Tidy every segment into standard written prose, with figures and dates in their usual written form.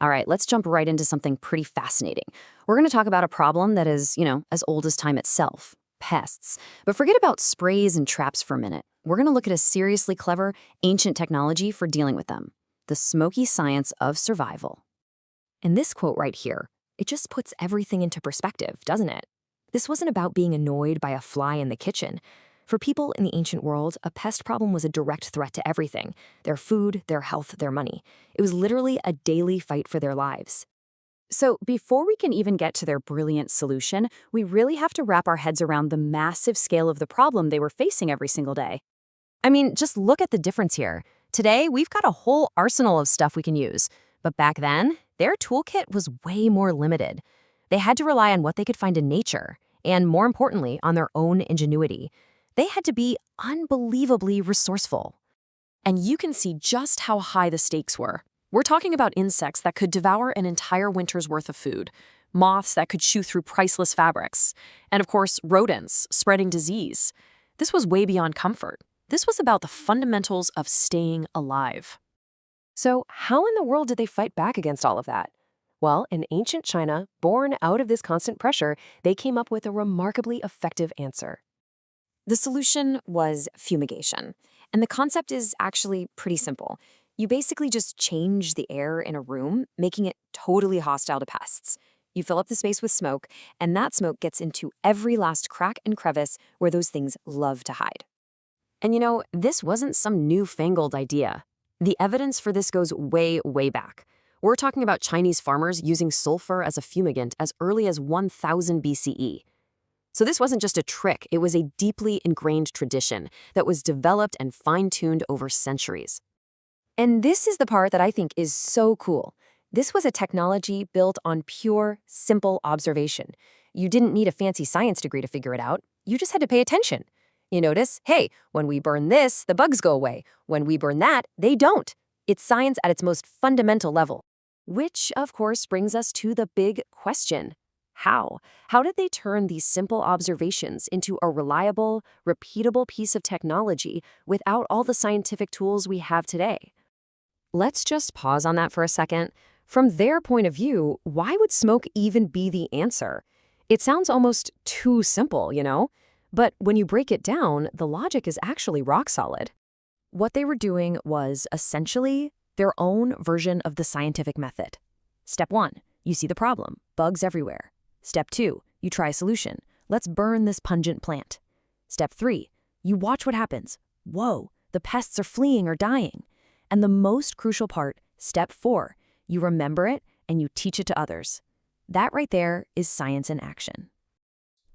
All right, let's jump right into something pretty fascinating. We're going to talk about a problem that is, as old as time itself, pests. But forget about sprays and traps for a minute. We're going to look at a seriously clever, ancient technology for dealing with them, the smoky science of survival. And this quote right here, it just puts everything into perspective, doesn't it? This wasn't about being annoyed by a fly in the kitchen. For people in the ancient world, a pest problem was a direct threat to everything: their food, their health, their money. It was literally a daily fight for their lives. So, before we can even get to their brilliant solution, we really have to wrap our heads around the massive scale of the problem they were facing every single day. I mean, just look at the difference here. Today, we've got a whole arsenal of stuff we can use. But back then, their toolkit was way more limited. They had to rely on what they could find in nature, and more importantly, on their own ingenuity. They had to be unbelievably resourceful. And you can see just how high the stakes were. We're talking about insects that could devour an entire winter's worth of food, moths that could chew through priceless fabrics, and of course, rodents spreading disease. This was way beyond comfort. This was about the fundamentals of staying alive. So how in the world did they fight back against all of that? Well, in ancient China, born out of this constant pressure, they came up with a remarkably effective answer. The solution was fumigation. And the concept is actually pretty simple. You basically just change the air in a room, making it totally hostile to pests. You fill up the space with smoke, and that smoke gets into every last crack and crevice where those things love to hide. And this wasn't some newfangled idea. The evidence for this goes way, way back. We're talking about Chinese farmers using sulfur as a fumigant as early as 1000 BCE. So this wasn't just a trick, it was a deeply ingrained tradition that was developed and fine-tuned over centuries. And this is the part that I think is so cool. This was a technology built on pure, simple observation. You didn't need a fancy science degree to figure it out. You just had to pay attention. You notice, hey, when we burn this, the bugs go away. When we burn that, they don't. It's science at its most fundamental level. Which, of course, brings us to the big question. How? How did they turn these simple observations into a reliable, repeatable piece of technology without all the scientific tools we have today? Let's just pause on that for a second. From their point of view, why would smoke even be the answer? It sounds almost too simple, But when you break it down, the logic is actually rock solid. What they were doing was essentially their own version of the scientific method. Step 1, you see the problem, bugs everywhere. Step 2, you try a solution. Let's burn this pungent plant. Step 3, you watch what happens. Whoa, the pests are fleeing or dying. And the most crucial part, step 4, you remember it and you teach it to others. That right there is science in action.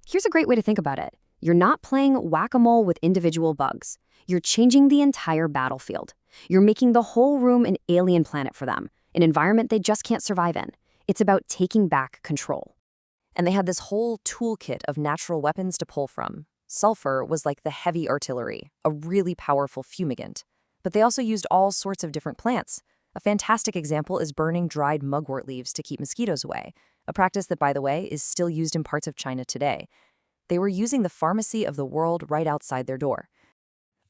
Here's a great way to think about it. You're not playing whack-a-mole with individual bugs. You're changing the entire battlefield. You're making the whole room an alien planet for them, an environment they just can't survive in. It's about taking back control. And they had this whole toolkit of natural weapons to pull from. Sulfur was like the heavy artillery, a really powerful fumigant. But they also used all sorts of different plants. A fantastic example is burning dried mugwort leaves to keep mosquitoes away, a practice that, by the way, is still used in parts of China today. They were using the pharmacy of the world right outside their door.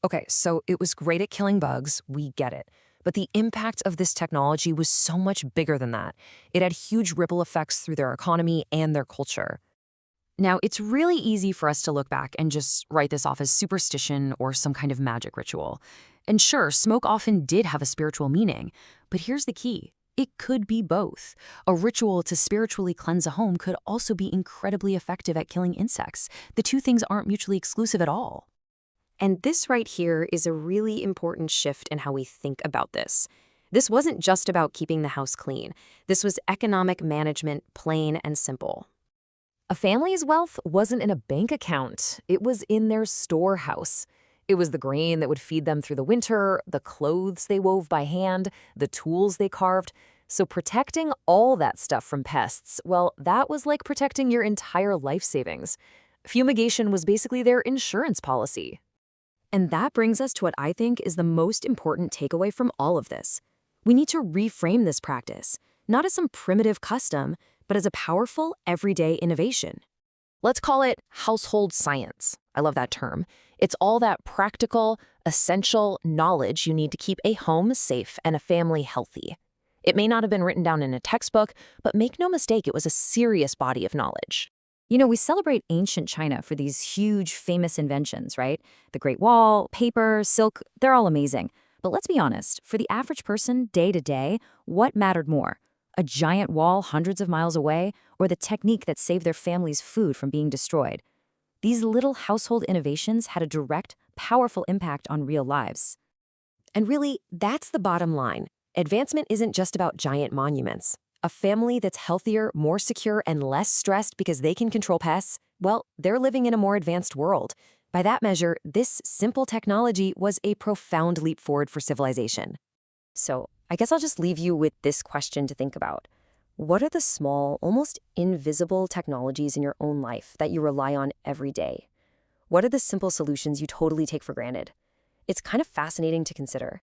Okay, so it was great at killing bugs, we get it. But the impact of this technology was so much bigger than that. It had huge ripple effects through their economy and their culture. Now, it's really easy for us to look back and just write this off as superstition or some kind of magic ritual. And sure, smoke often did have a spiritual meaning, but here's the key. It could be both. A ritual to spiritually cleanse a home could also be incredibly effective at killing insects. The two things aren't mutually exclusive at all. And this right here is a really important shift in how we think about this. This wasn't just about keeping the house clean. This was economic management, plain and simple. A family's wealth wasn't in a bank account. It was in their storehouse. It was the grain that would feed them through the winter, the clothes they wove by hand, the tools they carved. So protecting all that stuff from pests, well, that was like protecting your entire life savings. Fumigation was basically their insurance policy. And that brings us to what I think is the most important takeaway from all of this. We need to reframe this practice, not as some primitive custom, but as a powerful, everyday innovation. Let's call it household science. I love that term. It's all that practical, essential knowledge you need to keep a home safe and a family healthy. It may not have been written down in a textbook, but make no mistake, it was a serious body of knowledge. We celebrate ancient China for these huge, famous inventions, right? The Great Wall, paper, silk, they're all amazing. But let's be honest, for the average person, day to day, what mattered more? A giant wall hundreds of miles away, or the technique that saved their family's food from being destroyed? These little household innovations had a direct, powerful impact on real lives. And really, that's the bottom line. Advancement isn't just about giant monuments. A family that's healthier, more secure, and less stressed because they can control pests, well, they're living in a more advanced world. By that measure, this simple technology was a profound leap forward for civilization. So, I guess I'll just leave you with this question to think about. What are the small, almost invisible technologies in your own life that you rely on every day? What are the simple solutions you totally take for granted? It's kind of fascinating to consider.